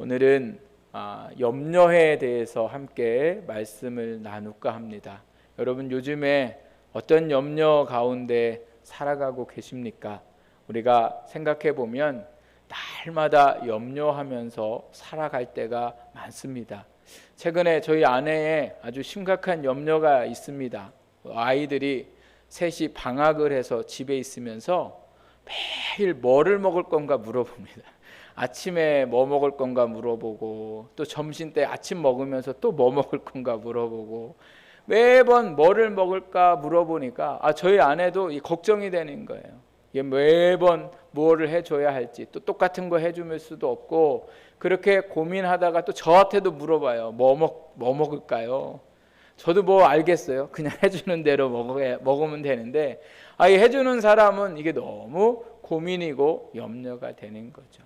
오늘은 염려에 대해서 함께 말씀을 나눌까 합니다. 여러분 요즘에 어떤 염려 가운데 살아가고 계십니까? 우리가 생각해 보면 날마다 염려하면서 살아갈 때가 많습니다. 최근에 저희 아내의 아주 심각한 염려가 있습니다. 아이들이 셋이 방학을 해서 집에 있으면서 매일 뭐를 먹을 건가 물어봅니다. 아침에 뭐 먹을 건가 물어보고, 또 점심 때 아침 먹으면서 또 뭐 먹을 건가 물어보고, 매번 뭐를 먹을까 물어보니까 저희 아내도 걱정이 되는 거예요. 이게 매번 뭐를 해줘야 할지, 또 똑같은 거 해줄 수도 없고, 그렇게 고민하다가 또 저한테도 물어봐요. 뭐 먹을까요? 저도 뭐 알겠어요. 그냥 해주는 대로 먹으면 되는데, 이 해주는 사람은 이게 너무 고민이고 염려가 되는 거죠.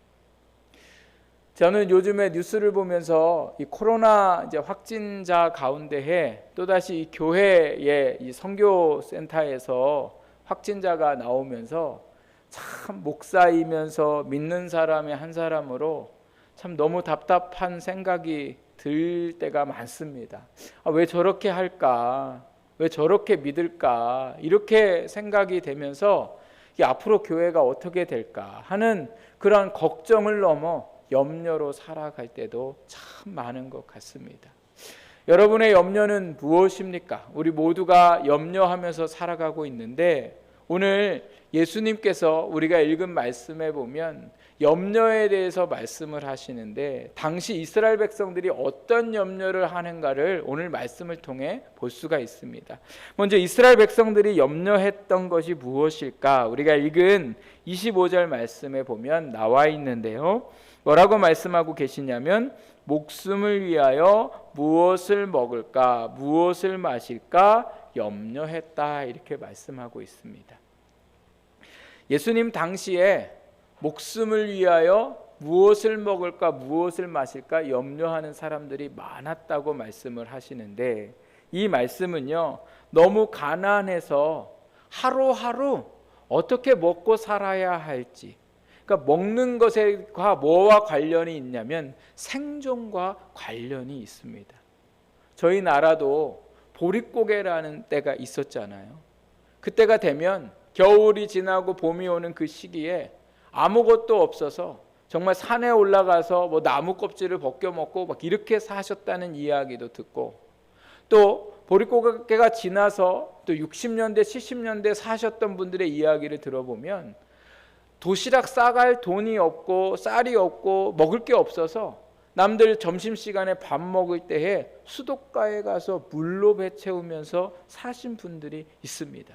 저는 요즘에 뉴스를 보면서 이 코로나 이제 확진자 가운데에 또다시 이 교회의 이 선교센터에서 확진자가 나오면서 참 목사이면서 믿는 사람의 한 사람으로 참 너무 답답한 생각이 들 때가 많습니다. 왜 저렇게 할까? 왜 저렇게 믿을까? 이렇게 생각이 되면서 앞으로 교회가 어떻게 될까 하는 그런 걱정을 넘어 염려로 살아갈 때도 참 많은 것 같습니다. 여러분의 염려는 무엇입니까? 우리 모두가 염려하면서 살아가고 있는데, 오늘 예수님께서 우리가 읽은 말씀에 보면 염려에 대해서 말씀을 하시는데, 당시 이스라엘 백성들이 어떤 염려를 하는가를 오늘 말씀을 통해 볼 수가 있습니다. 먼저 이스라엘 백성들이 염려했던 것이 무엇일까? 우리가 읽은 25절 말씀에 보면 나와 있는데요, 뭐라고 말씀하고 계시냐면 목숨을 위하여 무엇을 먹을까, 무엇을 마실까 염려했다, 이렇게 말씀하고 있습니다. 예수님 당시에 목숨을 위하여 무엇을 먹을까, 무엇을 마실까 염려하는 사람들이 많았다고 말씀을 하시는데, 이 말씀은요, 너무 가난해서 하루하루 어떻게 먹고 살아야 할지, 그러니까 먹는 것과 뭐와 관련이 있냐면 생존과 관련이 있습니다. 저희 나라도 보릿고개라는 때가 있었잖아요. 그때가 되면 겨울이 지나고 봄이 오는 그 시기에 아무것도 없어서 정말 산에 올라가서 뭐 나무 껍질을 벗겨 먹고 막 이렇게 사셨다는 이야기도 듣고, 또 보릿고개가 지나서 또 60년대 70년대 사셨던 분들의 이야기를 들어보면 도시락 싸갈 돈이 없고 쌀이 없고 먹을 게 없어서 남들 점심시간에 밥 먹을 때에 수도가에 가서 물로 배 채우면서 사신 분들이 있습니다.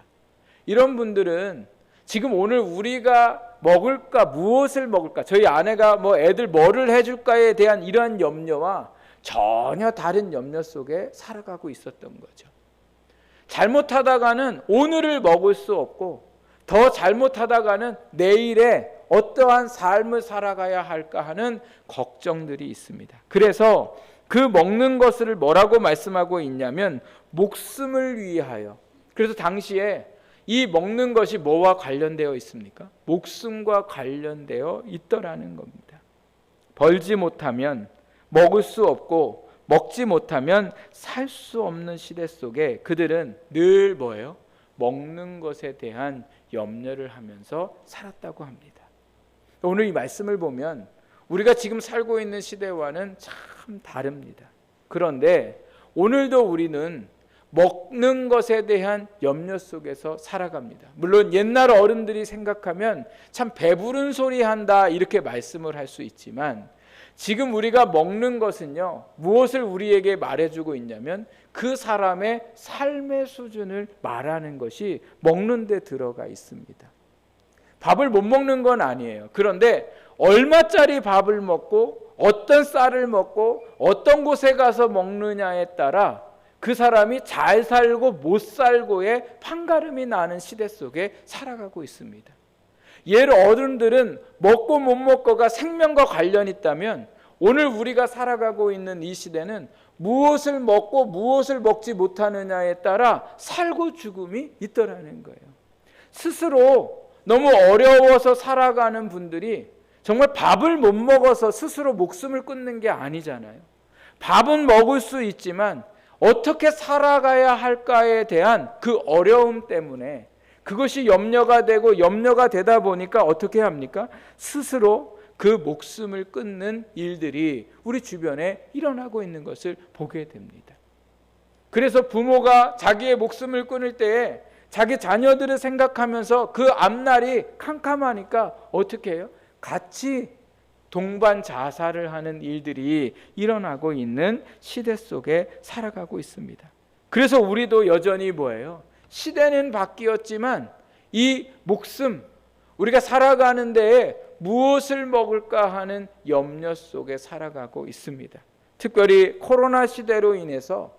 이런 분들은 지금 오늘 우리가 먹을까, 무엇을 먹을까, 저희 아내가 뭐 애들 뭐를 해줄까에 대한 이러한 염려와 전혀 다른 염려 속에 살아가고 있었던 거죠. 잘못하다가는 오늘을 먹을 수 없고, 더 잘못하다가는 내일에 어떠한 삶을 살아가야 할까 하는 걱정들이 있습니다. 그래서 그 먹는 것을 뭐라고 말씀하고 있냐면 목숨을 위하여. 그래서 당시에 이 먹는 것이 뭐와 관련되어 있습니까? 목숨과 관련되어 있더라는 겁니다. 벌지 못하면 먹을 수 없고, 먹지 못하면 살 수 없는 시대 속에 그들은 늘 뭐예요? 먹는 것에 대한 염려를 하면서 살았다고 합니다. 오늘 이 말씀을 보면 우리가 지금 살고 있는 시대와는 참 다릅니다. 그런데 오늘도 우리는 먹는 것에 대한 염려 속에서 살아갑니다. 물론 옛날 어른들이 생각하면 참 배부른 소리 한다 이렇게 말씀을 할 수 있지만, 지금 우리가 먹는 것은요, 무엇을 우리에게 말해주고 있냐면 그 사람의 삶의 수준을 말하는 것이 먹는 데 들어가 있습니다. 밥을 못 먹는 건 아니에요. 그런데 얼마짜리 밥을 먹고 어떤 쌀을 먹고 어떤 곳에 가서 먹느냐에 따라 그 사람이 잘 살고 못 살고의 판가름이 나는 시대 속에 살아가고 있습니다. 옛 어른들은 먹고 못 먹고가 생명과 관련이 있다면, 오늘 우리가 살아가고 있는 이 시대는 무엇을 먹고 무엇을 먹지 못하느냐에 따라 살고 죽음이 있더라는 거예요. 스스로 너무 어려워서 살아가는 분들이 정말 밥을 못 먹어서 스스로 목숨을 끊는 게 아니잖아요. 밥은 먹을 수 있지만 어떻게 살아가야 할까에 대한 그 어려움 때문에 그것이 염려가 되고 염려가 되다 보니까 어떻게 합니까? 스스로 그 목숨을 끊는 일들이 우리 주변에 일어나고 있는 것을 보게 됩니다. 그래서 부모가 자기의 목숨을 끊을 때에 자기 자녀들을 생각하면서 그 앞날이 캄캄하니까 어떻게 해요? 같이 동반 자살을 하는 일들이 일어나고 있는 시대 속에 살아가고 있습니다. 그래서 우리도 여전히 뭐예요? 시대는 바뀌었지만 이 목숨, 우리가 살아가는 데에 무엇을 먹을까 하는 염려 속에 살아가고 있습니다. 특별히 코로나 시대로 인해서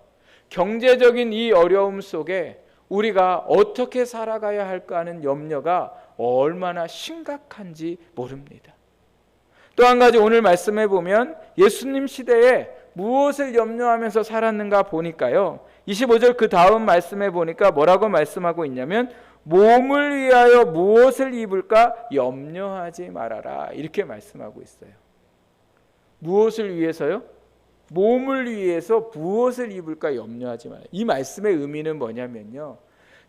경제적인 이 어려움 속에 우리가 어떻게 살아가야 할까 하는 염려가 얼마나 심각한지 모릅니다. 또 한 가지 오늘 말씀해 보면 예수님 시대에 무엇을 염려하면서 살았는가 보니까요. 25절 그 다음 말씀해 보니까 뭐라고 말씀하고 있냐면 몸을 위하여 무엇을 입을까 염려하지 말아라 이렇게 말씀하고 있어요. 무엇을 위해서요? 몸을 위해서 무엇을 입을까 염려하지 말아라. 이 말씀의 의미는 뭐냐면요.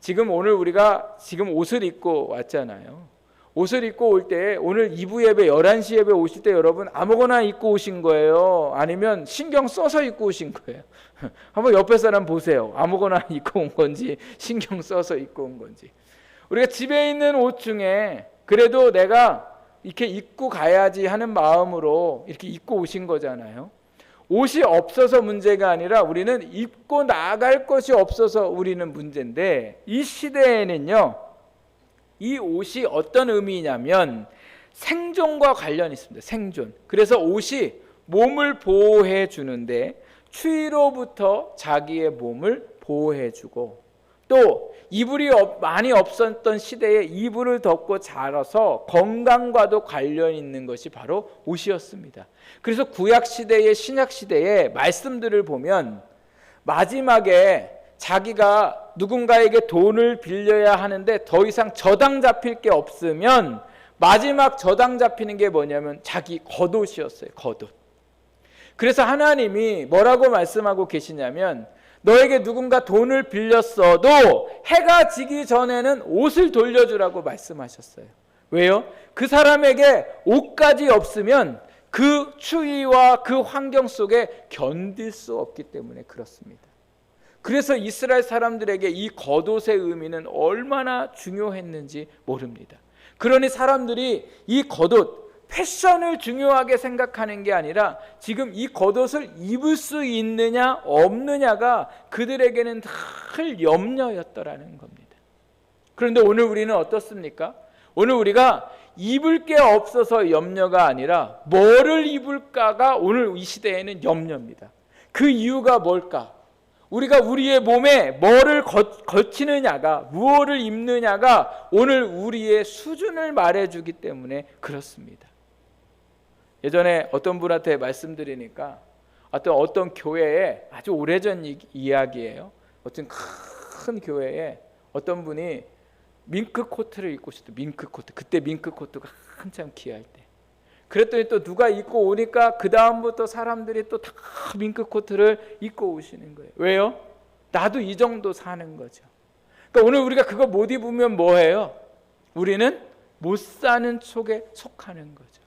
지금 오늘 우리가 지금 옷을 입고 왔잖아요. 옷을 입고 올 때 오늘 2부 예배 11시 예배 오실 때 여러분 아무거나 입고 오신 거예요? 아니면 신경 써서 입고 오신 거예요? 한번 옆에 사람 보세요. 아무거나 입고 온 건지 신경 써서 입고 온 건지. 우리가 집에 있는 옷 중에 그래도 내가 이렇게 입고 가야지 하는 마음으로 이렇게 입고 오신 거잖아요. 옷이 없어서 문제가 아니라 우리는 입고 나갈 것이 없어서 우리는 문제인데 이 시대에는요. 이 옷이 어떤 의미냐면 생존과 관련이 있습니다. 생존. 그래서 옷이 몸을 보호해 주는데 추위로부터 자기의 몸을 보호해 주고 또 이불이 많이 없었던 시대에 이불을 덮고 자라서 건강과도 관련 있는 것이 바로 옷이었습니다. 그래서 구약 시대의 신약 시대의 말씀들을 보면 마지막에 자기가 누군가에게 돈을 빌려야 하는데 더 이상 저당 잡힐 게 없으면 마지막 저당 잡히는 게 뭐냐면 자기 겉옷이었어요. 겉옷. 그래서 하나님이 뭐라고 말씀하고 계시냐면 너에게 누군가 돈을 빌렸어도 해가 지기 전에는 옷을 돌려주라고 말씀하셨어요. 왜요? 그 사람에게 옷까지 없으면 그 추위와 그 환경 속에 견딜 수 없기 때문에 그렇습니다. 그래서 이스라엘 사람들에게 이 겉옷의 의미는 얼마나 중요했는지 모릅니다. 그러니 사람들이 이 겉옷, 패션을 중요하게 생각하는 게 아니라 지금 이 겉옷을 입을 수 있느냐 없느냐가 그들에게는 늘 염려였더라는 겁니다. 그런데 오늘 우리는 어떻습니까? 오늘 우리가 입을 게 없어서 염려가 아니라 뭐를 입을까가 오늘 이 시대에는 염려입니다. 그 이유가 뭘까? 우리가 우리의 몸에 뭐를 걸치느냐가 무엇을 입느냐가 오늘 우리의 수준을 말해주기 때문에 그렇습니다. 예전에 어떤 분한테 말씀드리니까 어떤 교회에 아주 오래전 이야기예요. 어떤 큰 교회에 어떤 분이 밍크 코트를 입고 싶었어요. 밍크 코트. 그때 밍크 코트가 한참 귀할 때. 그랬더니 또 누가 입고 오니까 그 다음부터 사람들이 또 다 밍크 코트를 입고 오시는 거예요. 왜요? 나도 이 정도 사는 거죠. 그러니까 오늘 우리가 그거 못 입으면 뭐해요? 우리는 못 사는 쪽에 속하는 거죠.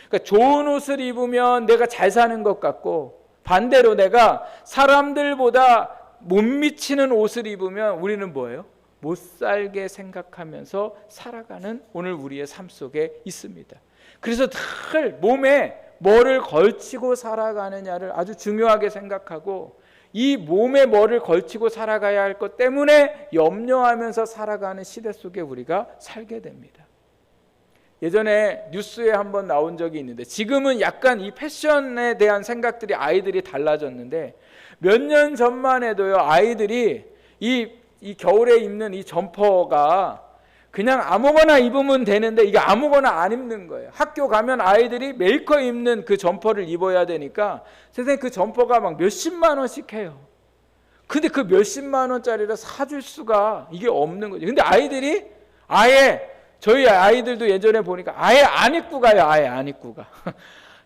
그러니까 좋은 옷을 입으면 내가 잘 사는 것 같고 반대로 내가 사람들보다 못 미치는 옷을 입으면 우리는 뭐예요? 못 살게 생각하면서 살아가는 오늘 우리의 삶 속에 있습니다. 그래서 늘 몸에 뭐를 걸치고 살아가느냐를 아주 중요하게 생각하고 이 몸에 뭐를 걸치고 살아가야 할 것 때문에 염려하면서 살아가는 시대 속에 우리가 살게 됩니다. 예전에 뉴스에 한번 나온 적이 있는데 지금은 약간 이 패션에 대한 생각들이 아이들이 달라졌는데 몇 년 전만 해도요 아이들이 이 겨울에 입는 이 점퍼가 그냥 아무거나 입으면 되는데 이게 아무거나 안 입는 거예요. 학교 가면 아이들이 메이커 입는 그 점퍼를 입어야 되니까 선생님 그 점퍼가 막 몇십만 원씩 해요. 근데 그 몇십만 원짜리를 사줄 수가 이게 없는 거죠. 근데 아이들이 아예 저희 아이들도 예전에 보니까 아예 안 입고 가요. 아예 안 입고 가.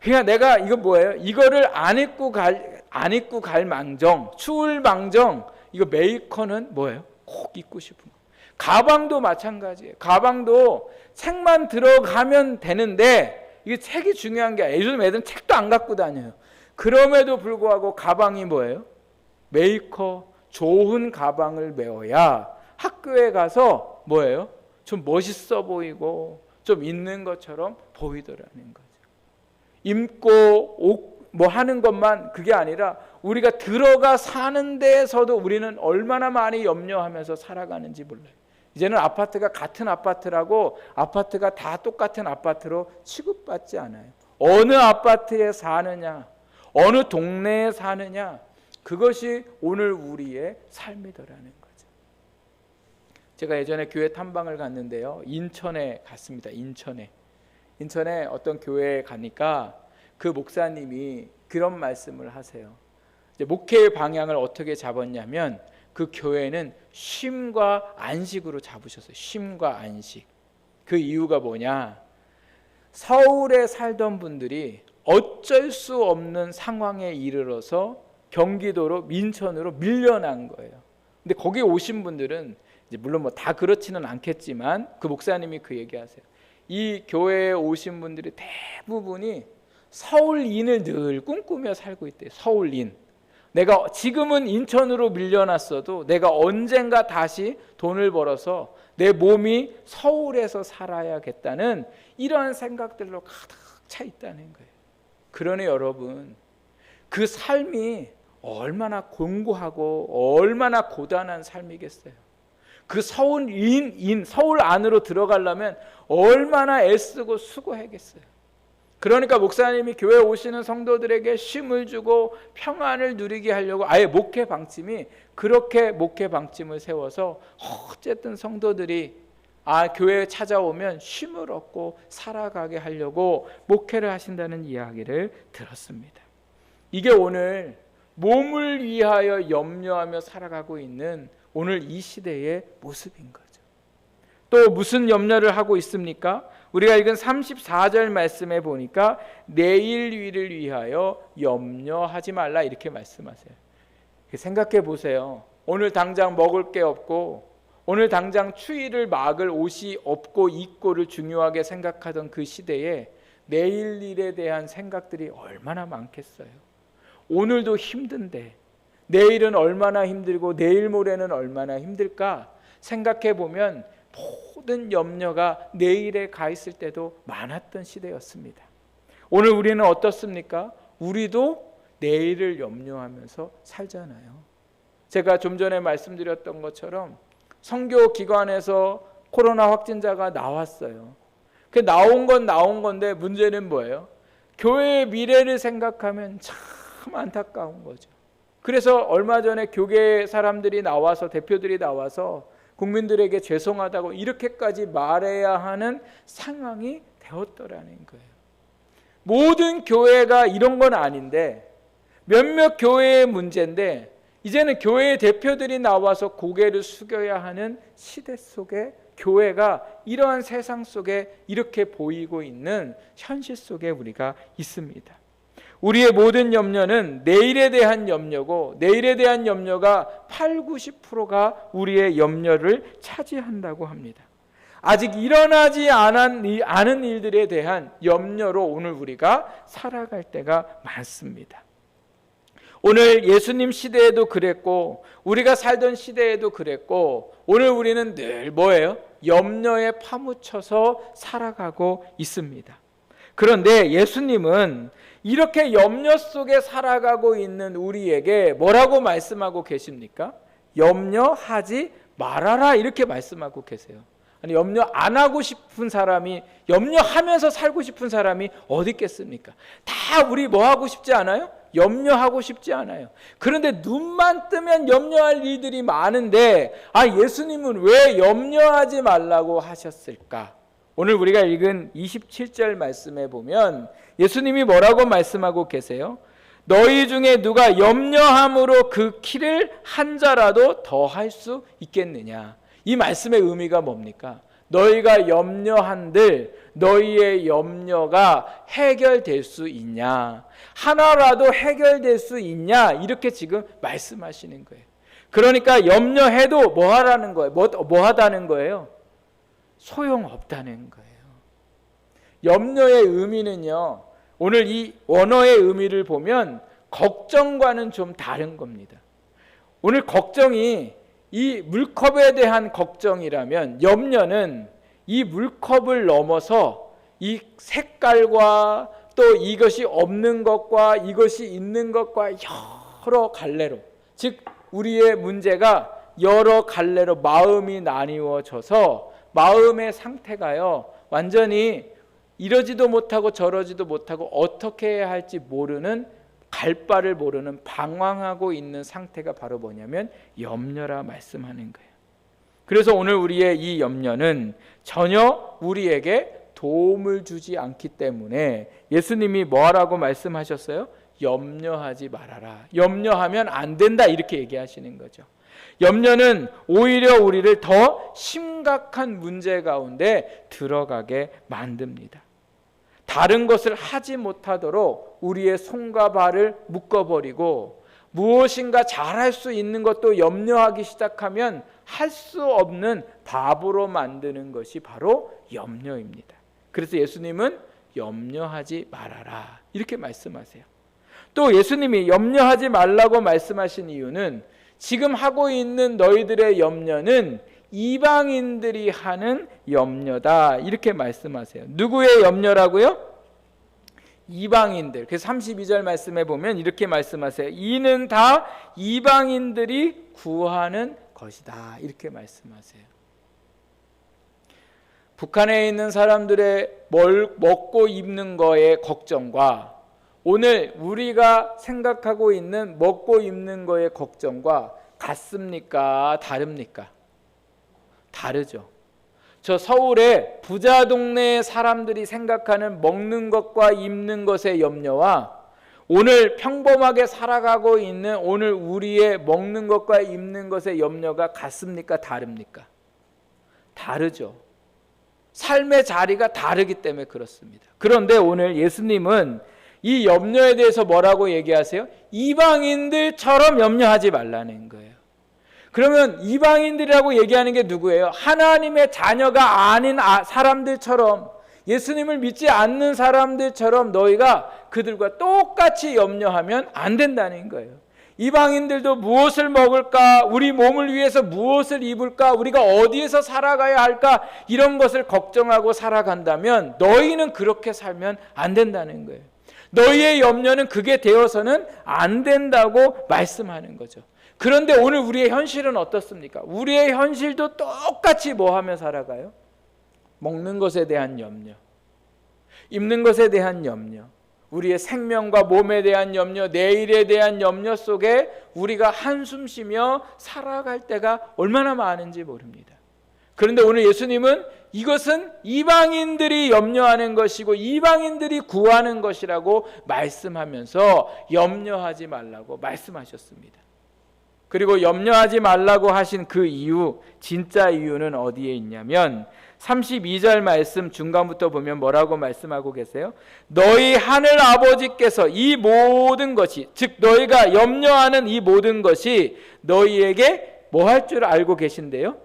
그냥 내가 이거 뭐예요? 이거를 안 입고 갈 망정, 추울 망정, 이거 메이커는 뭐예요? 꼭 입고 싶은 거. 가방도 마찬가지예요. 가방도 책만 들어가면 되는데 이게 책이 중요한 게 아니에요. 요즘 애들은 책도 안 갖고 다녀요. 그럼에도 불구하고 가방이 뭐예요? 메이커, 좋은 가방을 메워야 학교에 가서 뭐예요? 좀 멋있어 보이고 좀 있는 것처럼 보이더라는 거죠. 입고 뭐 하는 것만 그게 아니라 우리가 들어가 사는 데에서도 우리는 얼마나 많이 염려하면서 살아가는지 몰라요. 이제는 아파트가 같은 아파트라고 아파트가 다 똑같은 아파트로 취급받지 않아요. 어느 아파트에 사느냐, 어느 동네에 사느냐, 그것이 오늘 우리의 삶이더라는 거죠. 제가 예전에 교회 탐방을 갔는데요, 인천에 갔습니다. 인천에 어떤 교회에 가니까 그 목사님이 그런 말씀을 하세요. 이제 목회의 방향을 어떻게 잡았냐면 그 교회는 쉼과 안식으로 잡으셨어요. 쉼과 안식. 그 이유가 뭐냐? 서울에 살던 분들이 어쩔 수 없는 상황에 이르러서 경기도로 민천으로 밀려난 거예요. 근데 거기 오신 분들은 이제 물론 뭐 다 그렇지는 않겠지만 그 목사님이 그 얘기하세요. 이 교회에 오신 분들이 대부분이 서울인을 늘 꿈꾸며 살고 있대요. 서울인. 내가 지금은 인천으로 밀려났어도 내가 언젠가 다시 돈을 벌어서 내 몸이 서울에서 살아야겠다는 이러한 생각들로 가득 차 있다는 거예요. 그러니 여러분, 그 삶이 얼마나 공고하고 얼마나 고단한 삶이겠어요. 그 서울 안으로 들어가려면 얼마나 애쓰고 수고하겠어요. 그러니까 목사님이 교회에 오시는 성도들에게 쉼을 주고 평안을 누리게 하려고 아예 목회 방침이 그렇게 목회 방침을 세워서 어쨌든 성도들이 교회에 찾아오면 쉼을 얻고 살아가게 하려고 목회를 하신다는 이야기를 들었습니다. 이게 오늘 몸을 위하여 염려하며 살아가고 있는 오늘 이 시대의 모습인 거죠. 또 무슨 염려를 하고 있습니까? 우리가 읽은 34절 말씀에 보니까 내일 위를 위하여 염려하지 말라 이렇게 말씀하세요. 생각해 보세요. 오늘 당장 먹을 게 없고 오늘 당장 추위를 막을 옷이 없고 입고를 중요하게 생각하던 그 시대에 내일 일에 대한 생각들이 얼마나 많겠어요. 오늘도 힘든데 내일은 얼마나 힘들고 내일 모레는 얼마나 힘들까 생각해 보면 모든 염려가 내일에 가 있을 때도 많았던 시대였습니다. 오늘 우리는 어떻습니까? 우리도 내일을 염려하면서 살잖아요. 제가 좀 전에 말씀드렸던 것처럼 선교 기관에서 코로나 확진자가 나왔어요. 그 나온 건데 문제는 뭐예요? 교회의 미래를 생각하면 참 안타까운 거죠. 그래서 얼마 전에 교계 사람들이 나와서 대표들이 나와서 국민들에게 죄송하다고 이렇게까지 말해야 하는 상황이 되었더라는 거예요. 모든 교회가 이런 건 아닌데 몇몇 교회의 문제인데 이제는 교회의 대표들이 나와서 고개를 숙여야 하는 시대 속에 교회가 이러한 세상 속에 이렇게 보이고 있는 현실 속에 우리가 있습니다. 우리의 모든 염려는 내일에 대한 염려고 내일에 대한 염려가 80~90%가 우리의 염려를 차지한다고 합니다. 아직 일어나지 않은 일들에 대한 염려로 오늘 우리가 살아갈 때가 많습니다. 오늘 예수님 시대에도 그랬고 우리가 살던 시대에도 그랬고 오늘 우리는 늘 뭐예요? 염려에 파묻혀서 살아가고 있습니다. 그런데 예수님은 이렇게 염려 속에 살아가고 있는 우리에게 뭐라고 말씀하고 계십니까? 염려하지 말아라 이렇게 말씀하고 계세요. 아니 염려 안 하고 싶은 사람이 염려하면서 살고 싶은 사람이 어디 있겠습니까? 다 우리 뭐 하고 싶지 않아요? 염려하고 싶지 않아요. 그런데 눈만 뜨면 염려할 일들이 많은데 예수님은 왜 염려하지 말라고 하셨을까? 오늘 우리가 읽은 27절 말씀에 보면 예수님이 뭐라고 말씀하고 계세요? 너희 중에 누가 염려함으로 그 키를 한 자라도 더 할 수 있겠느냐? 이 말씀의 의미가 뭡니까? 너희가 염려한들 너희의 염려가 해결될 수 있냐? 하나라도 해결될 수 있냐? 이렇게 지금 말씀하시는 거예요. 그러니까 염려해도 뭐 하라는 거예요? 뭐 하다는 거예요? 소용없다는 거예요. 염려의 의미는요, 오늘 이 원어의 의미를 보면 걱정과는 좀 다른 겁니다. 오늘 걱정이 이 물컵에 대한 걱정이라면, 염려는 이 물컵을 넘어서 이 색깔과 또 이것이 없는 것과 이것이 있는 것과 여러 갈래로, 즉 우리의 문제가 여러 갈래로 마음이 나뉘어져서 마음의 상태가요, 완전히 이러지도 못하고 저러지도 못하고 어떻게 해야 할지 모르는, 갈 바를 모르는 방황하고 있는 상태가 바로 뭐냐면 염려라 말씀하는 거예요. 그래서 오늘 우리의 이 염려는 전혀 우리에게 도움을 주지 않기 때문에 예수님이 뭐라고 말씀하셨어요? 염려하지 말아라. 염려하면 안 된다, 이렇게 얘기하시는 거죠. 염려는 오히려 우리를 더 심각한 문제 가운데 들어가게 만듭니다. 다른 것을 하지 못하도록 우리의 손과 발을 묶어버리고, 무엇인가 잘할 수 있는 것도 염려하기 시작하면 할 수 없는 바보로 만드는 것이 바로 염려입니다. 그래서 예수님은 염려하지 말아라, 이렇게 말씀하세요. 또 예수님이 염려하지 말라고 말씀하신 이유는, 지금 하고 있는 너희들의 염려는 이방인들이 하는 염려다, 이렇게 말씀하세요. 누구의 염려라고요? 이방인들. 그래서 32절 말씀에 보면 이렇게 말씀하세요. 이는 다 이방인들이 구하는 것이다, 이렇게 말씀하세요. 북한에 있는 사람들의 먹고 입는 거에 걱정과 오늘 우리가 생각하고 있는 먹고 입는 거에 걱정과 같습니까? 다릅니까? 다르죠. 저 서울의 부자 동네의 사람들이 생각하는 먹는 것과 입는 것의 염려와 오늘 평범하게 살아가고 있는 오늘 우리의 먹는 것과 입는 것의 염려가 같습니까? 다릅니까? 다르죠. 삶의 자리가 다르기 때문에 그렇습니다. 그런데 오늘 예수님은 이 염려에 대해서 뭐라고 얘기하세요? 이방인들처럼 염려하지 말라는 거예요. 그러면 이방인들이라고 얘기하는 게 누구예요? 하나님의 자녀가 아닌 사람들처럼, 예수님을 믿지 않는 사람들처럼 너희가 그들과 똑같이 염려하면 안 된다는 거예요. 이방인들도 무엇을 먹을까? 우리 몸을 위해서 무엇을 입을까? 우리가 어디에서 살아가야 할까? 이런 것을 걱정하고 살아간다면 너희는 그렇게 살면 안 된다는 거예요. 너희의 염려는 그게 되어서는 안 된다고 말씀하는 거죠. 그런데 오늘 우리의 현실은 어떻습니까? 우리의 현실도 똑같이 뭐 하며 살아가요? 먹는 것에 대한 염려, 입는 것에 대한 염려, 우리의 생명과 몸에 대한 염려, 내일에 대한 염려 속에 우리가 한숨 쉬며 살아갈 때가 얼마나 많은지 모릅니다. 그런데 오늘 예수님은 이것은 이방인들이 염려하는 것이고 이방인들이 구하는 것이라고 말씀하면서 염려하지 말라고 말씀하셨습니다. 그리고 염려하지 말라고 하신 그 이유, 진짜 이유는 어디에 있냐면 32절 말씀 중간부터 보면 뭐라고 말씀하고 계세요? 너희 하늘 아버지께서 이 모든 것이, 즉 너희가 염려하는 이 모든 것이 너희에게 뭐 할 줄 알고 계신데요?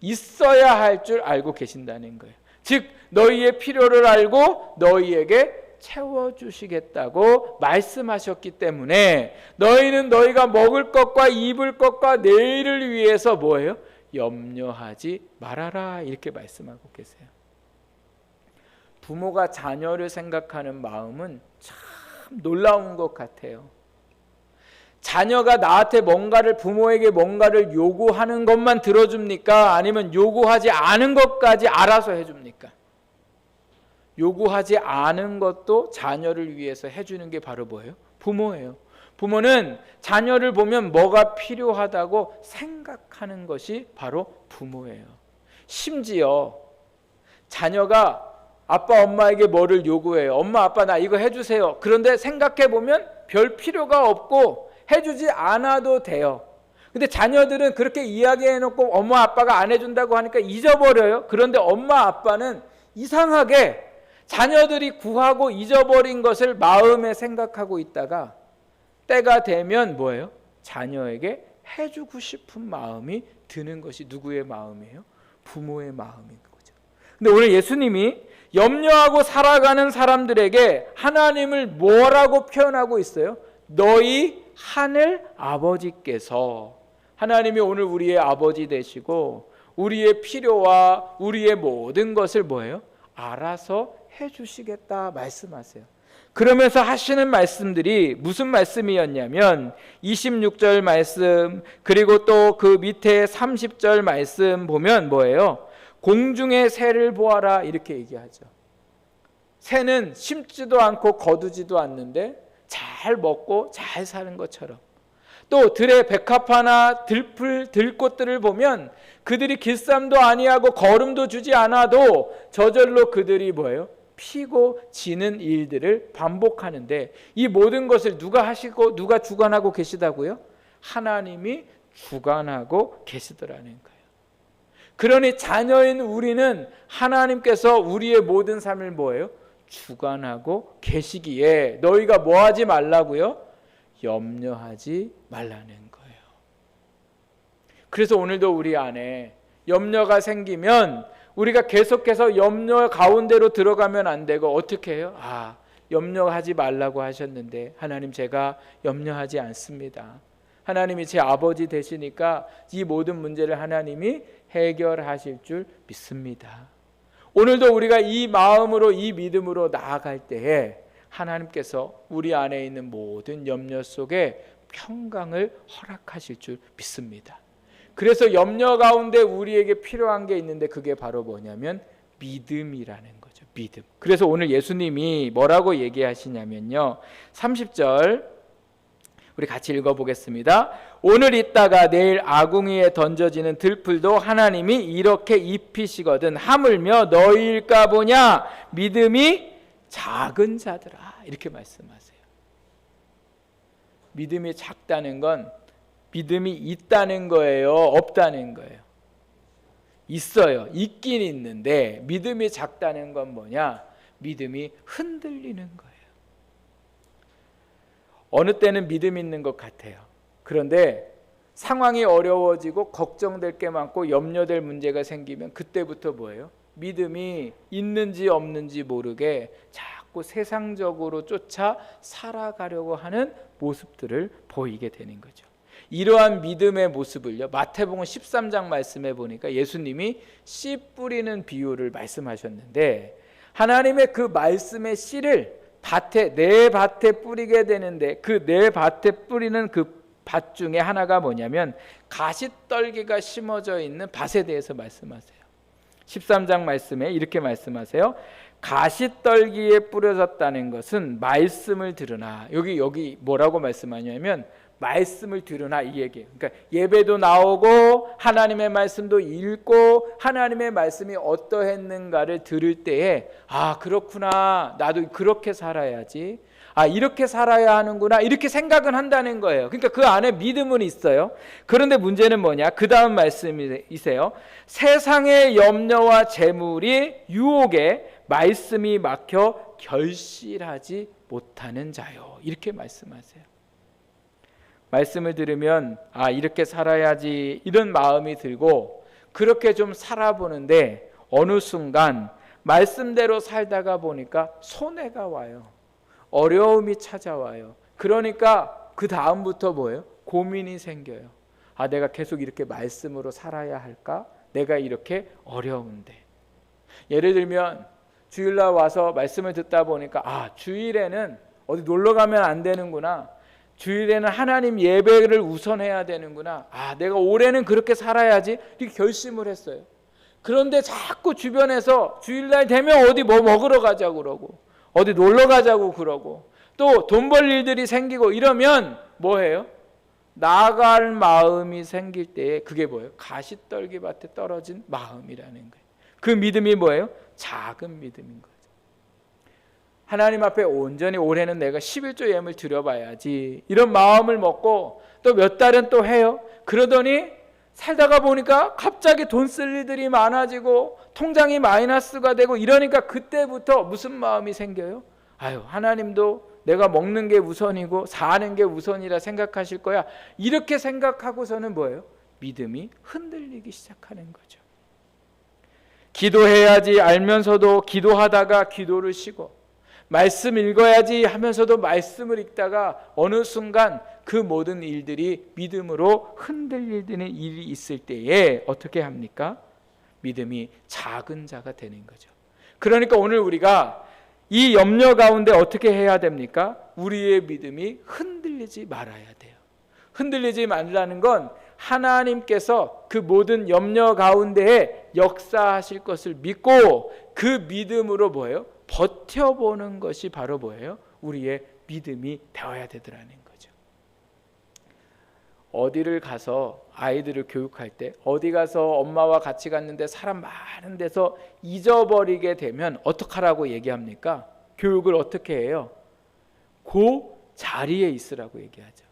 있어야 할 줄 알고 계신다는 거예요. 즉 너희의 필요를 알고 너희에게 채워주시겠다고 말씀하셨기 때문에 너희는 너희가 먹을 것과 입을 것과 내일을 위해서 뭐예요? 염려하지 말아라, 이렇게 말씀하고 계세요. 부모가 자녀를 생각하는 마음은 참 놀라운 것 같아요. 자녀가 나한테 뭔가를, 부모에게 뭔가를 요구하는 것만 들어줍니까? 아니면 요구하지 않은 것까지 알아서 해줍니까? 요구하지 않은 것도 자녀를 위해서 해주는 게 바로 뭐예요? 부모예요. 부모는 자녀를 보면 뭐가 필요하다고 생각하는 것이 바로 부모예요. 심지어 자녀가 아빠 엄마에게 뭐를 요구해요. 엄마 아빠 나 이거 해주세요. 그런데 생각해 보면 별 필요가 없고 해주지 않아도 돼요. 근데 자녀들은 그렇게 이야기해놓고 엄마 아빠가 안 해준다고 하니까 잊어버려요. 그런데 엄마 아빠는 이상하게 자녀들이 구하고 잊어버린 것을 마음에 생각하고 있다가 때가 되면 뭐예요? 자녀에게 해주고 싶은 마음이 드는 것이 누구의 마음이에요? 부모의 마음인 거죠. 근데 오늘 예수님이 염려하고 살아가는 사람들에게 하나님을 뭐라고 표현하고 있어요? 너희 하늘 아버지께서, 하나님이 오늘 우리의 아버지 되시고 우리의 필요와 우리의 모든 것을 뭐예요? 알아서 해주시겠다 말씀하세요. 그러면서 하시는 말씀들이 무슨 말씀이었냐면 26절 말씀, 그리고 또 그 밑에 30절 말씀 보면 뭐예요? 공중의 새를 보아라 이렇게 얘기하죠. 새는 심지도 않고 거두지도 않는데 잘 먹고 잘 사는 것처럼, 또 들의 백합화나 들꽃들을 보면 그들이 길쌈도 아니하고 거름도 주지 않아도 저절로 그들이 뭐예요? 피고 지는 일들을 반복하는데, 이 모든 것을 누가 하시고 누가 주관하고 계시다고요? 하나님이 주관하고 계시더라는 거예요. 그러니 자녀인 우리는 하나님께서 우리의 모든 삶을 뭐예요? 주관하고 계시기에 너희가 뭐 하지 말라고요? 염려하지 말라는 거예요. 그래서 오늘도 우리 안에 염려가 생기면 우리가 계속해서 염려 가운데로 들어가면 안 되고 어떻게 해요? 염려하지 말라고 하셨는데 하나님, 제가 염려하지 않습니다. 하나님이 제 아버지 되시니까 이 모든 문제를 하나님이 해결하실 줄 믿습니다. 오늘도 우리가 이 마음으로, 이 믿음으로 나아갈 때에 하나님께서 우리 안에 있는 모든 염려 속에 평강을 허락하실 줄 믿습니다. 그래서 염려 가운데 우리에게 필요한 게 있는데 그게 바로 뭐냐면 믿음이라는 거죠. 믿음. 그래서 오늘 예수님이 뭐라고 얘기하시냐면요, 30절 우리 같이 읽어보겠습니다. 오늘 있다가 내일 아궁이에 던져지는 들풀도 하나님이 이렇게 입히시거든 하물며 너희일까 보냐 믿음이 작은 자들아, 이렇게 말씀하세요. 믿음이 작다는 건 믿음이 있다는 거예요, 없다는 거예요? 있어요. 있긴 있는데 믿음이 작다는 건 뭐냐? 믿음이 흔들리는 거예요. 어느 때는 믿음 있는 것 같아요. 그런데 상황이 어려워지고 걱정될 게 많고 염려될 문제가 생기면 그때부터 뭐예요? 믿음이 있는지 없는지 모르게 자꾸 세상적으로 쫓아 살아가려고 하는 모습들을 보이게 되는 거죠. 이러한 믿음의 모습을요, 마태복음 13장 말씀해 보니까 예수님이 씨 뿌리는 비유를 말씀하셨는데, 하나님의 그 말씀의 씨를 내 밭에 뿌리게 되는데 그 내 밭에 뿌리는 그 밭 중에 하나가 뭐냐면 가시떨기가 심어져 있는 밭에 대해서 말씀하세요. 13장 말씀에 이렇게 말씀하세요. 가시떨기에 뿌려졌다는 것은 말씀을 들으나, 여기 뭐라고 말씀하냐면 말씀을 들으나 이 얘기예요. 그러니까 예배도 나오고 하나님의 말씀도 읽고 하나님의 말씀이 어떠했는가를 들을 때에 그렇구나, 나도 그렇게 살아야지, 이렇게 살아야 하는구나, 이렇게 생각은 한다는 거예요. 그러니까 그 안에 믿음은 있어요. 그런데 문제는 뭐냐? 그 다음 말씀이세요. 세상의 염려와 재물이 유혹에 말씀이 막혀 결실하지 못하는 자요, 이렇게 말씀하세요. 말씀을 들으면 이렇게 살아야지 이런 마음이 들고 그렇게 좀 살아보는데 어느 순간 말씀대로 살다가 보니까 손해가 와요. 어려움이 찾아와요. 그러니까 그 다음부터 뭐예요? 고민이 생겨요. 내가 계속 이렇게 말씀으로 살아야 할까? 내가 이렇게 어려운데. 예를 들면 주일날 와서 말씀을 듣다 보니까 주일에는 어디 놀러 가면 안 되는구나, 주일에는 하나님 예배를 우선해야 되는구나, 내가 올해는 그렇게 살아야지, 이렇게 결심을 했어요. 그런데 자꾸 주변에서 주일날 되면 어디 뭐 먹으러 가자고 그러고 어디 놀러 가자고 그러고 또 돈 벌 일들이 생기고 이러면 뭐해요? 나아갈 마음이 생길 때에 그게 뭐예요? 가시떨기 밭에 떨어진 마음이라는 거예요. 그 믿음이 뭐예요? 작은 믿음인 거죠. 하나님 앞에 온전히 올해는 내가 11조 예물 드려봐야지, 이런 마음을 먹고 또 몇 달은 또 해요. 그러더니 살다가 보니까 갑자기 돈 쓸 일들이 많아지고 통장이 마이너스가 되고 이러니까 그때부터 무슨 마음이 생겨요? 아유, 하나님도 내가 먹는 게 우선이고 사는 게 우선이라 생각하실 거야, 이렇게 생각하고서는 뭐예요? 믿음이 흔들리기 시작하는 거죠. 기도해야지 알면서도 기도하다가 기도를 쉬고, 말씀 읽어야지 하면서도 말씀을 읽다가 어느 순간 그 모든 일들이 믿음으로 흔들리는 일이 있을 때에 어떻게 합니까? 믿음이 작은 자가 되는 거죠. 그러니까 오늘 우리가 이 염려 가운데 어떻게 해야 됩니까? 우리의 믿음이 흔들리지 말아야 돼요. 흔들리지 말라는 건 하나님께서 그 모든 염려 가운데에 역사하실 것을 믿고 그 믿음으로 뭐예요? 버텨보는 것이 바로 뭐예요? 우리의 믿음이 되어야 되더라는 거죠. 어디를 가서 아이들을 교육할 때, 어디 가서 엄마와 같이 갔는데 사람 많은 데서 잊어버리게 되면 어떡하라고 얘기합니까? 교육을 어떻게 해요? 그 자리에 있으라고 얘기하죠.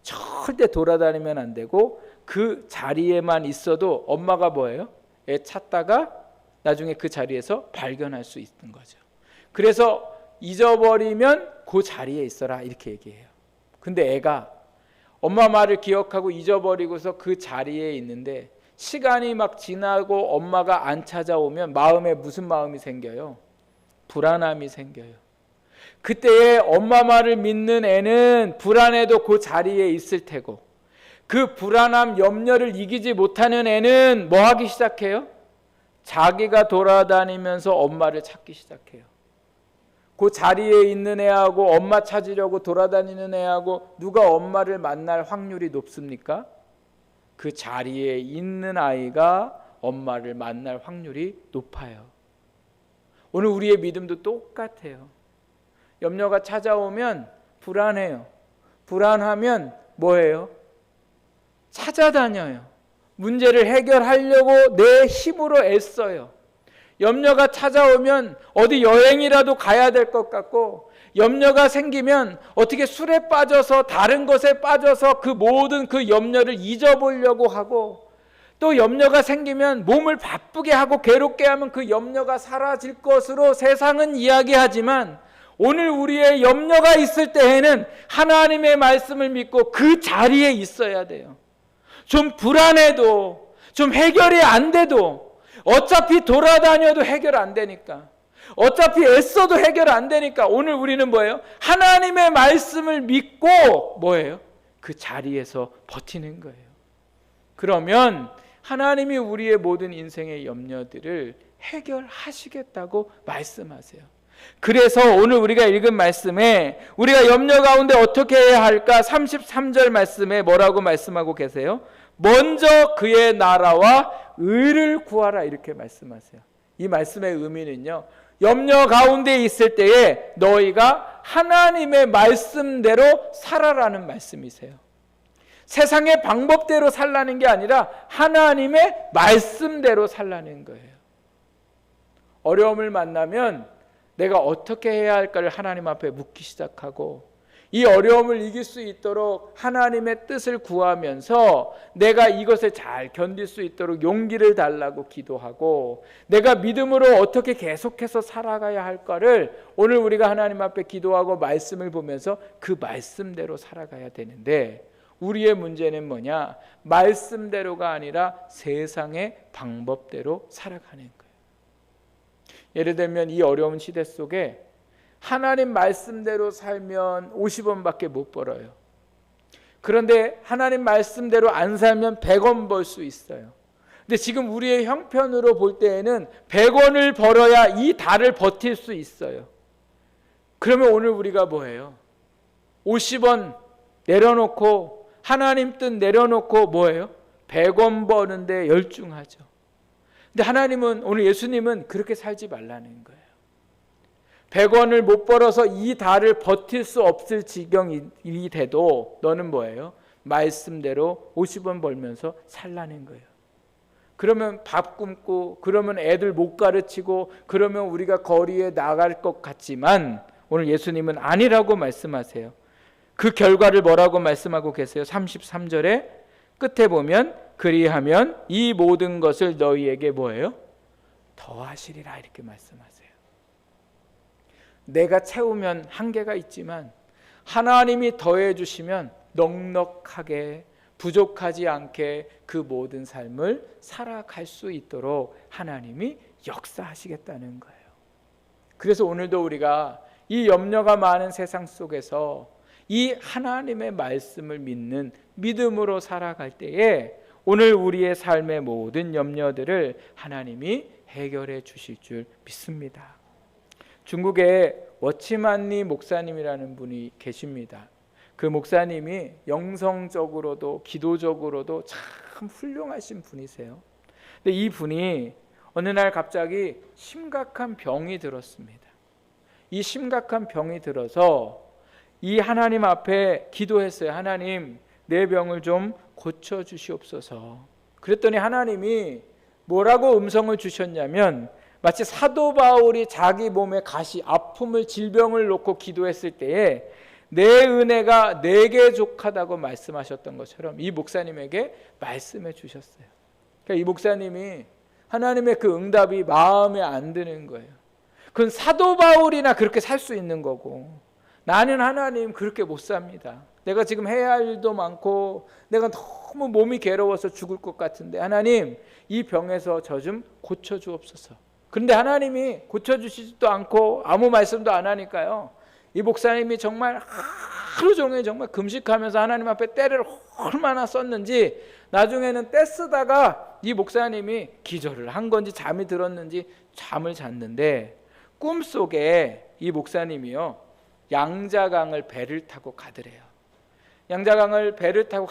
절대 돌아다니면 안 되고 그 자리에만 있어도 엄마가 뭐예요? 애 찾다가 나중에 그 자리에서 발견할 수 있는 거죠. 그래서 잊어버리면 그 자리에 있어라, 이렇게 얘기해요. 근데 애가 엄마 말을 기억하고 잊어버리고서 그 자리에 있는데 시간이 막 지나고 엄마가 안 찾아오면 마음에 무슨 마음이 생겨요? 불안함이 생겨요. 그때에 엄마 말을 믿는 애는 불안해도 그 자리에 있을 테고, 그 불안함, 염려를 이기지 못하는 애는 뭐 하기 시작해요? 자기가 돌아다니면서 엄마를 찾기 시작해요. 그 자리에 있는 애하고 엄마 찾으려고 돌아다니는 애하고 누가 엄마를 만날 확률이 높습니까? 그 자리에 있는 아이가 엄마를 만날 확률이 높아요. 오늘 우리의 믿음도 똑같아요. 염려가 찾아오면 불안해요. 불안하면 뭐예요? 찾아다녀요. 문제를 해결하려고 내 힘으로 애써요. 염려가 찾아오면 어디 여행이라도 가야 될 것 같고, 염려가 생기면 어떻게 술에 빠져서 다른 것에 빠져서 그 모든 그 염려를 잊어보려고 하고, 또 염려가 생기면 몸을 바쁘게 하고 괴롭게 하면 그 염려가 사라질 것으로 세상은 이야기하지만, 오늘 우리의 염려가 있을 때에는 하나님의 말씀을 믿고 그 자리에 있어야 돼요. 좀 불안해도, 좀 해결이 안 돼도, 어차피 돌아다녀도 해결 안 되니까, 어차피 애써도 해결 안 되니까 오늘 우리는 뭐예요? 하나님의 말씀을 믿고 뭐예요? 그 자리에서 버티는 거예요. 그러면 하나님이 우리의 모든 인생의 염려들을 해결하시겠다고 말씀하세요. 그래서 오늘 우리가 읽은 말씀에 우리가 염려 가운데 어떻게 해야 할까? 33절 말씀에 뭐라고 말씀하고 계세요? 먼저 그의 나라와 의를 구하라, 이렇게 말씀하세요. 이 말씀의 의미는요, 염려 가운데 있을 때에 너희가 하나님의 말씀대로 살아라는 말씀이세요. 세상의 방법대로 살라는 게 아니라 하나님의 말씀대로 살라는 거예요. 어려움을 만나면 내가 어떻게 해야 할까를 하나님 앞에 묻기 시작하고, 이 어려움을 이길 수 있도록 하나님의 뜻을 구하면서 내가 이것을 잘 견딜 수 있도록 용기를 달라고 기도하고, 내가 믿음으로 어떻게 계속해서 살아가야 할까를 오늘 우리가 하나님 앞에 기도하고 말씀을 보면서 그 말씀대로 살아가야 되는데, 우리의 문제는 뭐냐? 말씀대로가 아니라 세상의 방법대로 살아가는 거예요. 예를 들면 이 어려운 시대 속에 하나님 말씀대로 살면 50원밖에 못 벌어요. 그런데 하나님 말씀대로 안 살면 100원 벌 수 있어요. 근데 지금 우리의 형편으로 볼 때에는 100원을 벌어야 이 달을 버틸 수 있어요. 그러면 오늘 우리가 뭐예요? 50원 내려놓고 하나님 뜻 내려놓고 뭐예요? 100원 버는데 열중하죠. 근데 하나님은, 오늘 예수님은 그렇게 살지 말라는 거예요. 100원을 못 벌어서 이 달을 버틸 수 없을 지경이 돼도 너는 뭐예요? 말씀대로 50원 벌면서 살라는 거예요. 그러면 밥 굶고, 그러면 애들 못 가르치고, 그러면 우리가 거리에 나갈 것 같지만 오늘 예수님은 아니라고 말씀하세요. 그 결과를 뭐라고 말씀하고 계세요? 33절에 끝에 보면 그리하면 이 모든 것을 너희에게 뭐예요? 더하시리라 이렇게 말씀하세요. 내가 채우면 한계가 있지만 하나님이 더해 주시면 넉넉하게 부족하지 않게 그 모든 삶을 살아갈 수 있도록 하나님이 역사하시겠다는 거예요. 그래서 오늘도 우리가 이 염려가 많은 세상 속에서 이 하나님의 말씀을 믿는 믿음으로 살아갈 때에 오늘 우리의 삶의 모든 염려들을 하나님이 해결해 주실 줄 믿습니다. 중국에 워치만니 목사님이라는 분이 계십니다. 그 목사님이 영성적으로도 기도적으로도 참 훌륭하신 분이세요. 근데 이 분이 어느 날 갑자기 심각한 병이 들었습니다. 이 심각한 병이 들어서 이 하나님 앞에 기도했어요. 하나님, 내 병을 좀 고쳐 주시옵소서. 그랬더니 하나님이 뭐라고 음성을 주셨냐면 마치 사도 바울이 자기 몸에 가시, 아픔을, 질병을 놓고 기도했을 때에 내 은혜가 내게 족하다고 말씀하셨던 것처럼 이 목사님에게 말씀해 주셨어요. 그러니까 이 목사님이 하나님의 그 응답이 마음에 안 드는 거예요. 그건 사도 바울이나 그렇게 살 수 있는 거고 나는 하나님 그렇게 못 삽니다. 내가 지금 해야 할 일도 많고 내가 너무 몸이 괴로워서 죽을 것 같은데 하나님 이 병에서 저 좀 고쳐주옵소서. 그런데 하나님이 고쳐주시지도 않고 아무 말씀도 안 하니까요. 이 목사님이 정말 하루 종일 정말 금식하면서 하나님 앞에 때를 얼마나 썼는지 나중에는 때 쓰다가 이 목사님이 기절을 한 건지 잠이 들었는지 잠을 잤는데 꿈속에 이 목사님이요 양자강을 배를 타고 가더래요. 양자강을 배를 타고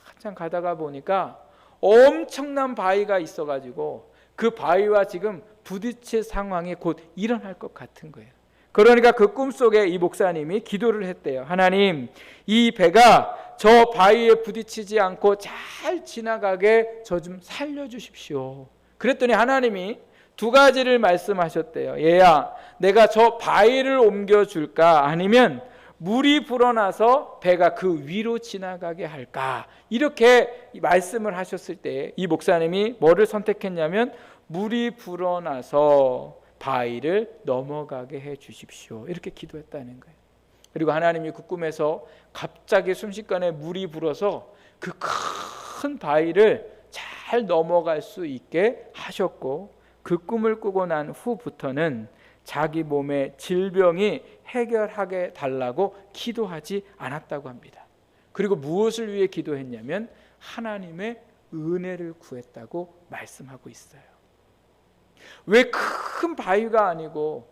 한참 가다가 보니까 엄청난 바위가 있어가지고 그 바위와 지금 부딪힐 상황이 곧 일어날 것 같은 거예요. 그러니까 그 꿈속에 이 목사님이 기도를 했대요. 하나님, 이 배가 저 바위에 부딪히지 않고 잘 지나가게 저 좀 살려주십시오. 그랬더니 하나님이 두 가지를 말씀하셨대요. 얘야, 내가 저 바위를 옮겨줄까? 아니면 물이 불어나서 배가 그 위로 지나가게 할까? 이렇게 말씀을 하셨을 때 이 목사님이 뭐를 선택했냐면 물이 불어나서 바위를 넘어가게 해 주십시오. 이렇게 기도했다는 거예요. 그리고 하나님이 그 꿈에서 갑자기 순식간에 물이 불어서 그 큰 바위를 잘 넘어갈 수 있게 하셨고 그 꿈을 꾸고 난 후부터는 자기 몸의 질병이 해결하게 달라고 기도하지 않았다고 합니다. 그리고 무엇을 위해 기도했냐면 하나님의 은혜를 구했다고 말씀하고 있어요. 왜 큰 바위가 아니고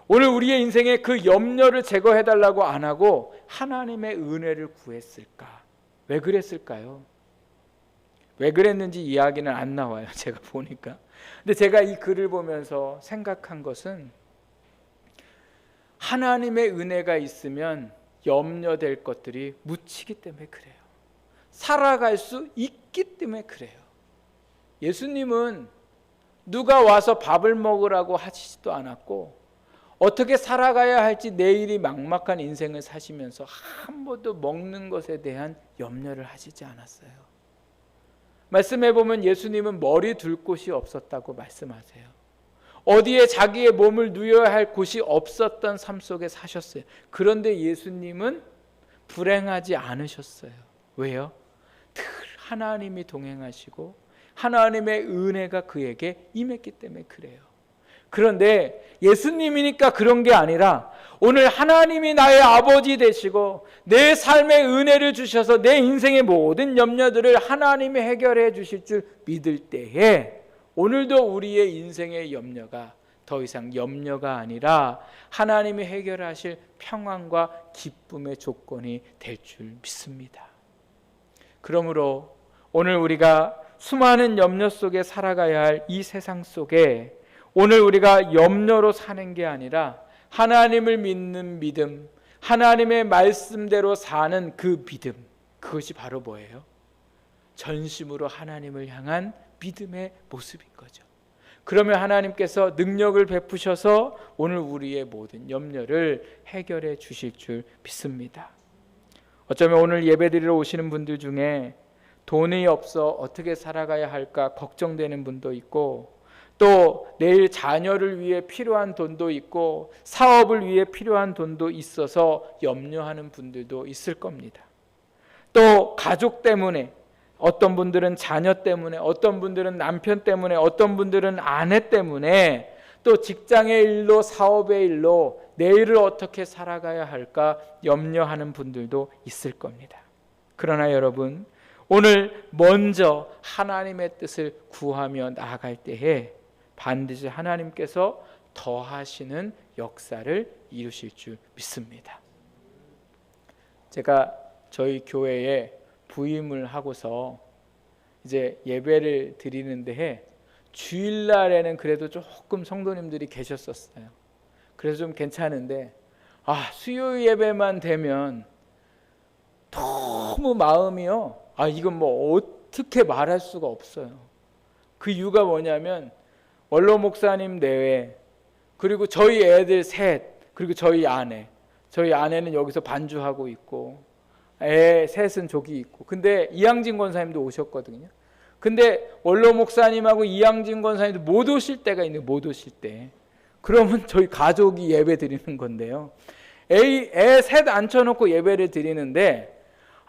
오늘 우리의 인생에 그 염려를 제거해달라고 안 하고 하나님의 은혜를 구했을까? 왜 그랬을까요? 왜 그랬는지 이야기는 안 나와요. 제가 보니까. 근데 제가 이 글을 보면서 생각한 것은 하나님의 은혜가 있으면 염려될 것들이 묻히기 때문에 그래요. 살아갈 수 있기 때문에 그래요. 예수님은 누가 와서 밥을 먹으라고 하시지도 않았고 어떻게 살아가야 할지 내일이 막막한 인생을 사시면서 한 번도 먹는 것에 대한 염려를 하시지 않았어요. 말씀해 보면 예수님은 머리 둘 곳이 없었다고 말씀하세요. 어디에 자기의 몸을 누여야 할 곳이 없었던 삶 속에 사셨어요. 그런데 예수님은 불행하지 않으셨어요. 왜요? 늘 하나님이 동행하시고 하나님의 은혜가 그에게 임했기 때문에 그래요. 그런데 예수님이니까 그런 게 아니라 오늘 하나님이 나의 아버지 되시고 내 삶의 은혜를 주셔서 내 인생의 모든 염려들을 하나님이 해결해 주실 줄 믿을 때에 오늘도 우리의 인생의 염려가 더 이상 염려가 아니라 하나님이 해결하실 평안과 기쁨의 조건이 될 줄 믿습니다. 그러므로 오늘 우리가 수많은 염려 속에 살아가야 할 이 세상 속에 오늘 우리가 염려로 사는 게 아니라 하나님을 믿는 믿음, 하나님의 말씀대로 사는 그 믿음, 그것이 바로 뭐예요? 전심으로 하나님을 향한 믿음의 모습인 거죠. 그러면 하나님께서 능력을 베푸셔서 오늘 우리의 모든 염려를 해결해 주실 줄 믿습니다. 어쩌면 오늘 예배드리러 오시는 분들 중에 돈이 없어 어떻게 살아가야 할까 걱정되는 분도 있고, 또 내일 자녀를 위해 필요한 돈도 있고 사업을 위해 필요한 돈도 있어서 염려하는 분들도 있을 겁니다. 또 가족 때문에, 어떤 분들은 자녀 때문에, 어떤 분들은 남편 때문에, 어떤 분들은 아내 때문에, 또 직장의 일로 사업의 일로 내일을 어떻게 살아가야 할까 염려하는 분들도 있을 겁니다. 그러나 여러분, 오늘 먼저 하나님의 뜻을 구하며 나아갈 때에 반드시 하나님께서 더하시는 역사를 이루실 줄 믿습니다. 제가 저희 교회에 부임을 하고서 이제 예배를 드리는데 주일날에는 그래도 조금 성도님들이 계셨었어요. 그래서 좀 괜찮은데 수요일 예배만 되면 너무 마음이요. 이건 뭐 어떻게 말할 수가 없어요. 그 이유가 뭐냐면 원로 목사님 내외, 그리고 저희 애들 셋, 그리고 저희 아내는 여기서 반주하고 있고 애 셋은 저기 있고, 근데 이양진 권사님도 오셨거든요. 근데 원로 목사님하고 이양진 권사님도 못 오실 때가 있는데, 못 오실 때 그러면 저희 가족이 예배 드리는 건데요, 애 셋 앉혀놓고 예배를 드리는데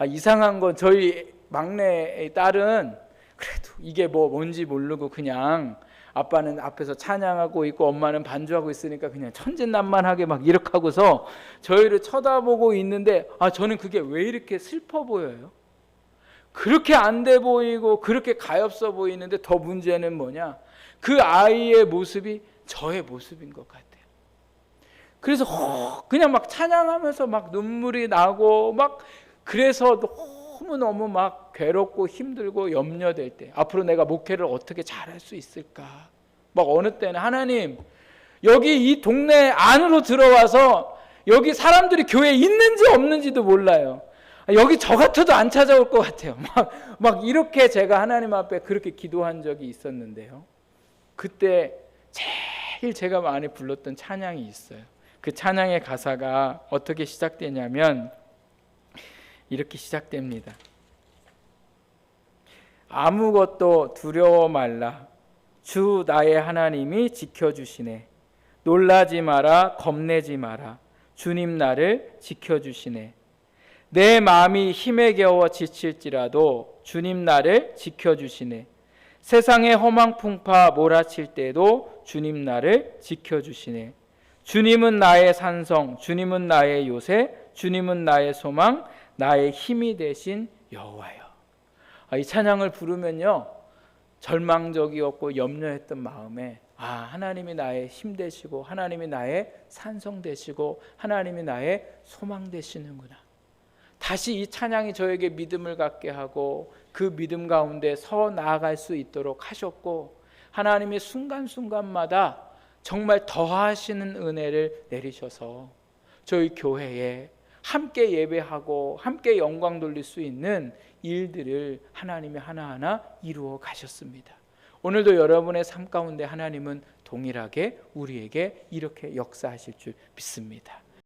이상한 건 저희 막내 딸은 그래도 이게 뭔지 모르고 그냥 아빠는 앞에서 찬양하고 있고 엄마는 반주하고 있으니까 그냥 천진난만하게 막 이렇게 하고서 저희를 쳐다보고 있는데 저는 그게 왜 이렇게 슬퍼 보여요? 그렇게 안 돼 보이고 그렇게 가엾어 보이는데, 더 문제는 뭐냐, 그 아이의 모습이 저의 모습인 것 같아요. 그래서 그냥 막 찬양하면서 막 눈물이 나고 막, 그래서 너무너무 막 괴롭고 힘들고 염려될 때, 앞으로 내가 목회를 어떻게 잘할 수 있을까, 막 어느 때는 하나님 여기 이 동네 안으로 들어와서 여기 사람들이 교회에 있는지 없는지도 몰라요. 여기 저 같아도 안 찾아올 것 같아요. 막 이렇게 제가 하나님 앞에 그렇게 기도한 적이 있었는데요, 그때 제일 제가 많이 불렀던 찬양이 있어요. 그 찬양의 가사가 어떻게 시작되냐면 이렇게 시작됩니다. 아무것도 두려워 말라. 주 나의 하나님이 지켜주시네. 놀라지 마라, 겁내지 마라. 주님 나를 지켜주시네. 내 마음이 힘에 겨워 지칠지라도 주님 나를 지켜주시네. 세상의 허망 풍파 몰아칠 때도 주님 나를 지켜주시네. 주님은 나의 산성, 주님은 나의 요새, 주님은 나의 소망, 나의 힘이 되신 여호와여. 이 찬양을 부르면요, 절망적이었고 염려했던 마음에 하나님이 나의 힘 되시고 하나님이 나의 산성 되시고 하나님이 나의 소망 되시는구나. 다시 이 찬양이 저에게 믿음을 갖게 하고 그 믿음 가운데 서 나아갈 수 있도록 하셨고, 하나님이 순간순간마다 정말 더하시는 은혜를 내리셔서 저희 교회에 함께 예배하고 함께 영광 돌릴 수 있는 일들을 하나님이 하나하나 이루어 가셨습니다. 오늘도 여러분의 삶 가운데 하나님은 동일하게 우리에게 이렇게 역사하실 줄 믿습니다.